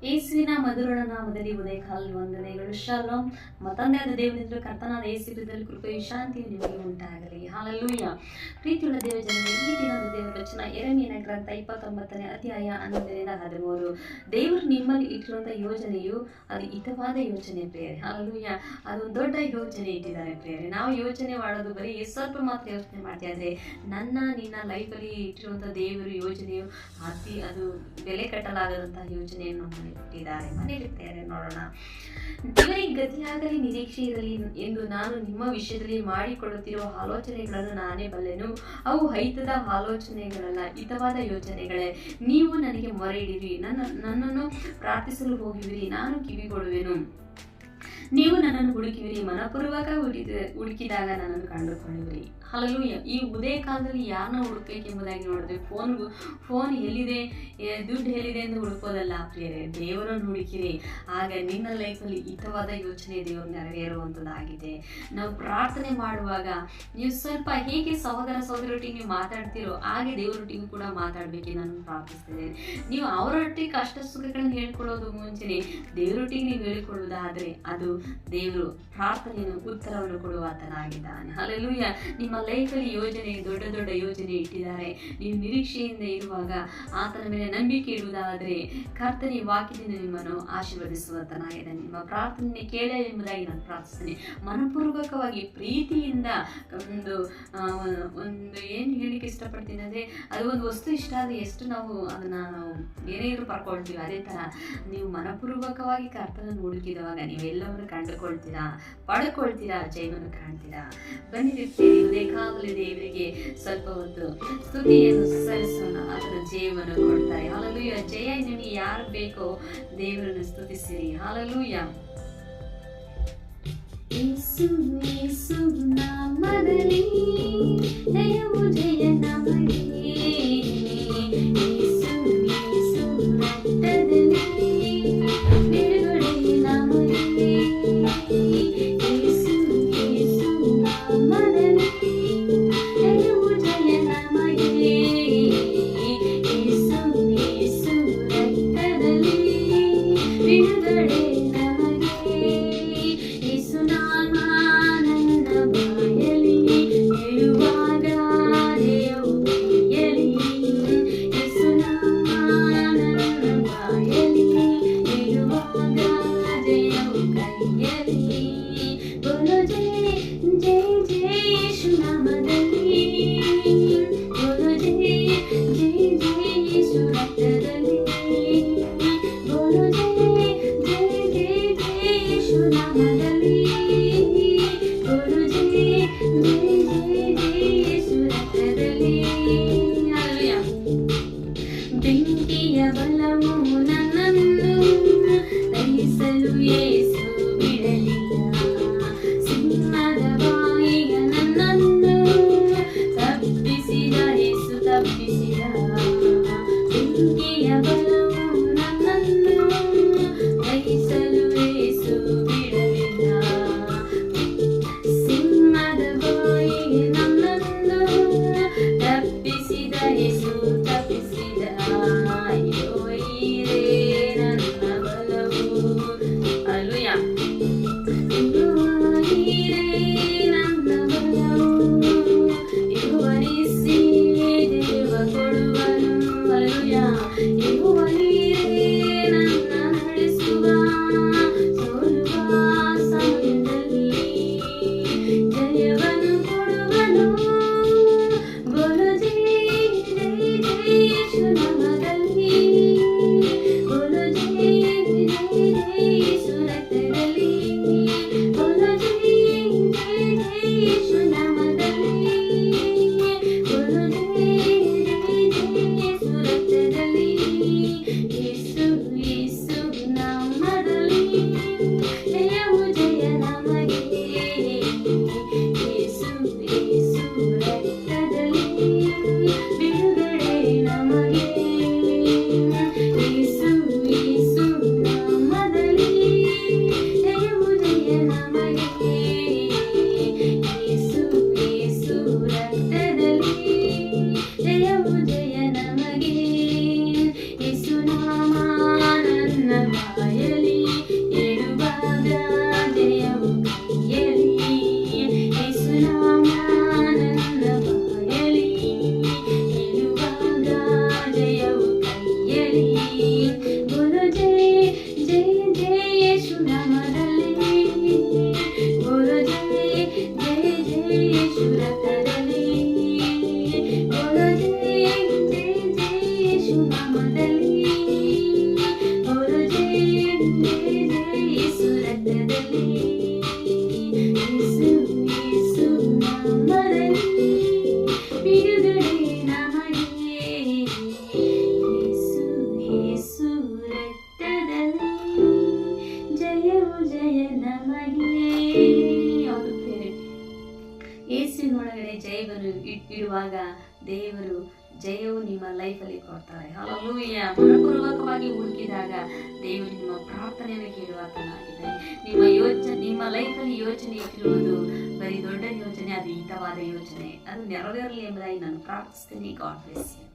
ಯೇಸುವಿನ ಮಧುರ ನಾಮದಲ್ಲಿ ಉದಯಕಾಲದ ವಂದನೆಗಳು. ಶಾಲೋಮ್. ತಂದೆಯಾದ ದೇವರಿಂದ ಕರ್ತನಾದ ಯೇಸು ಕ್ರಿಸ್ತನಲ್ಲಿ ಕೃಪೆಯು ಶಾಂತಿಯು ನಿಮಗೆ ಉಂಟಾಗಲಿ. ಹಲ್ಲೆಲೂಯಾ. ಪ್ರೀತಿಯುಳ್ಳ ದೇವಜನರೇ, ಈ ದಿನದ ದೇವರ ವಚನ ಯೆರೆಮೀಯನ ಗ್ರಂಥ 29ನೇ ಅಧ್ಯಾಯ 11-13. ದೇವರು ನಿಮ್ಮಲ್ಲಿ ಇಟ್ಟಿರುವಂತಹ ಯೋಜನೆಯು ಅದು ಹಿತವಾದ ಯೋಚನೆ ಪ್ರಿಯರೇ. ಹಲ್ಲೆಲೂಯಾ. ಅದು ದೊಡ್ಡ ಯೋಚನೆ ಇಟ್ಟಿದ್ದಾರೆ ಪ್ರಿಯರೇ. ನಾವು ಯೋಚನೆ ಮಾಡೋದು ಬರೀ ಸ್ವಲ್ಪ ಮಾತ್ರ ಯೋಚನೆ ಮಾಡ್ತೀವಿ, ಆದರೆ ನಿನ್ನ ಲೈಫಲ್ಲಿ ಇಟ್ಟಿರುವಂಥ ದೇವರು ಯೋಜನೆಯು ಅದು ಬೆಲೆ ಕಟ್ಟಲಾಗದಂತಹ ಯೋಜನೆಯನ್ನು ಇಟ್ಟಿದ್ದಾರೆ. ಮನೆಯಲ್ಲಿರ್ತಾರೆ ನೋಡೋಣ. ಇವರಿಗೆ ಗತಿಯಾಗಲಿ ನಿರೀಕ್ಷೆ ಇರಲಿ ಎಂದು ನಾನು ನಿಮ್ಮ ವಿಷಯದಲ್ಲಿ ಮಾಡಿಕೊಳ್ಳುತ್ತಿರುವ ಆಲೋಚನೆಗಳನ್ನು ನಾನೇ ಬಲ್ಲೆನು. ಅವು ಹಿತದ ಆಲೋಚನೆಗಳಲ್ಲ, ಹಿತವಾದ ಯೋಚನೆಗಳೇ. ನೀವು ನನಗೆ ಮೊರೆ ಇಡಿರಿ, ನನ್ನನ್ನು ಪ್ರಾರ್ಥಿಸಲು ಹೋಗುವಿರಿ, ನಾನು ಕಿವಿಗೊಡುವೆನು. ನೀವು ನನ್ನನ್ನು ಹುಡುಕಿವಿರಿ, ಮನಪೂರ್ವಕ ಹುಡುಕಿದಾಗ ನನ್ನನ್ನು ಕಂಡುಕೊಳ್ಳುವಿರಿ. ಹಲ್ಲೆಲೂಯಾ. ಈ ಉದಯ ಕಾಲದಲ್ಲಿ ಯಾರನ್ನ ಹುಡುಕ್ಬೇಕೆಂಬುದಾಗಿ ನೋಡಿದ್ರೆ ಫೋನ್ ಎಲ್ಲಿದೆ, ದುಡ್ಡು ಎಲ್ಲಿದೆ ಎಂದು ಹುಡುಕೋದಲ್ಲ ಪ್ರಿಯರೇ, ದೇವರನ್ನು ಹುಡುಕಿರಿ. ಆಗ ನಿನ್ನ ಲೈಫಲ್ಲಿ ಹಿತವಾದ ಯೋಚನೆ ದೇವರು ನೆರವೇರುವಂಥದ್ದಾಗಿದೆ. ನಾವು ಪ್ರಾರ್ಥನೆ ಮಾಡುವಾಗ ನೀವು ಸ್ವಲ್ಪ ಹೇಗೆ ಸಹೋದರೊಟ್ಟಿಗೆ ನೀವು ಮಾತಾಡ್ತೀರೋ ಹಾಗೆ ದೇವರೊಟ್ಟಿಗೂ ಕೂಡ ಮಾತಾಡಬೇಕೆ ನಾನು ಪ್ರಾರ್ಥಿಸ್ತೇನೆ. ನೀವು ಅವರೊಟ್ಟಿಗೆ ಕಷ್ಟ ಸುಖಗಳನ್ನು ಹೇಳ್ಕೊಳ್ಳೋದು ಮುಂಚೆನೆ ದೇವರೊಟ್ಟಿಗೆ ನೀವು ಹೇಳಿಕೊಳ್ಳುವುದಾದರೆ ಅದು ದೇವರು ಪ್ರಾರ್ಥನೆಯನ್ನು ಉತ್ತರವನ್ನು ಕೊಡುವಾತನಾಗಿದ್ದಾನೆ. ಹಲ್ಲೆಲೂಯಾ. ನಿಮ್ಮ ಲೈಫಲ್ಲಿ ಯೋಜನೆ, ದೊಡ್ಡ ದೊಡ್ಡ ಯೋಜನೆ ಇಟ್ಟಿದ್ದಾರೆ. ನೀವು ನಿರೀಕ್ಷೆಯಿಂದ ಇರುವಾಗ ಆತನ ಮೇಲೆ ನಂಬಿಕೆ ಇಡುವುದಾದರೆ ಕರ್ತನ ವಾಕ್ಯದಿಂದ ನಿಮ್ಮನ್ನು ಆಶೀರ್ವದಿಸುವಂತನಾಗಿದ್ದಾನೆ. ನಿಮ್ಮ ಪ್ರಾರ್ಥನೆ ಕೇಳ ಎಂಬುದಾಗಿ ನಾನು ಪ್ರಾರ್ಥಿಸ್ತೇನೆ. ಮನಪೂರ್ವಕವಾಗಿ ಪ್ರೀತಿಯಿಂದ ಒಂದು ಏನು ಹೇಳಿಕೆ ಇಷ್ಟಪಡ್ತೀನಿ ಅಂದರೆ, ಅದು ಒಂದು ವಸ್ತು ಇಷ್ಟ ಆದರೆ ಎಷ್ಟು ನಾವು ಅದನ್ನು ಏನೇ ಇದ್ರು ಪಡ್ಕೊಳ್ತೀವಿ, ಅದೇ ಥರ ನೀವು ಮನಪೂರ್ವಕವಾಗಿ ಕರ್ತನನ್ನು ಹುಡುಕಿದವಾಗ ನೀವೆಲ್ಲವನ್ನು ಕಂಡುಕೊಳ್ತೀರಾ, ಪಡ್ಕೊಳ್ತೀರಾ, ಜಯವನ್ನು ಕಾಣ್ತೀರಾ. ಬನ್ನಿರುತ್ತೇವೆ ಬೇಕಾಗಲಿ ದೇವರಿಗೆ ಸ್ವಲ್ಪ ಹೊತ್ತು ಸ್ತುತಿಯನ್ನು ಸಲ್ಲಿಸೋಣ. ಅದರ ಜಯವನ್ನು ಕೊಡ್ತಾರೆ. ಹಲ್ಲೆಲೂಯಾ. ಜಯ ನಿಮಗೆ ಯಾರು ಬೇಕೋ ದೇವರನ್ನು ಸ್ತುತಿಸಿರಿ. ಹಲ್ಲೆಲೂಯಾ. ಯೇಸು ಯೇಸು ನಾಮದಲ್ಲಿ ಜಯವು ಜಯ ನಮಗೆ. ಯೇಸು ಯೇಸು ರಕ್ತದಲ್ಲಿ ಬಿಡುಗಡೆ ನಮಗೆ. ಯೇಸು ಯೇಸು ನಾಮದಲ್ಲಿ ಜಯವು ಜಯ ನಮಗೆ. ಯೇಸು ಯೇಸು ರಕ್ತದಲ್ಲಿ ಬಿಡುಗಡೆ ನಮಗೆ. ಯೇಸು ನಾಮ ನನ್ನ ಬಾಯಲ್ಲಿ ಹೇಳುವಾಗ ದೇವು ಎಲ್ಲಿ ಜೀವನ ಇಡುವಾಗ ದೇವರು ಜಯವು ನಿಮ್ಮ ಲೈಫಲ್ಲಿ ಕೊಡ್ತಾರೆ. ಹಲ್ಲೆಲೂಯಾ. ಮನಪೂರ್ವಕವಾಗಿ ಹುಡುಕಿದಾಗ ದೇವರು ನಿಮ್ಮ ಪ್ರಾರ್ಥನೆಯನ್ನು ಕೇಳುವಾತನಾಗಿದೆ. ನಿಮ್ಮ ಲೈಫಲ್ಲಿ ಯೋಚನೆ ಇಟ್ಟಿರುವುದು ಬರೀ ದೊಡ್ಡ ಯೋಚನೆ, ಅದು ಹಿತವಾದ ಯೋಚನೆ, ಅದು ನೆರವೇರಲಿ ಎಂಬುದಾಗಿ ನಾನು ಪ್ರಾರ್ಥಿಸ್ತೀನಿ. God bless you.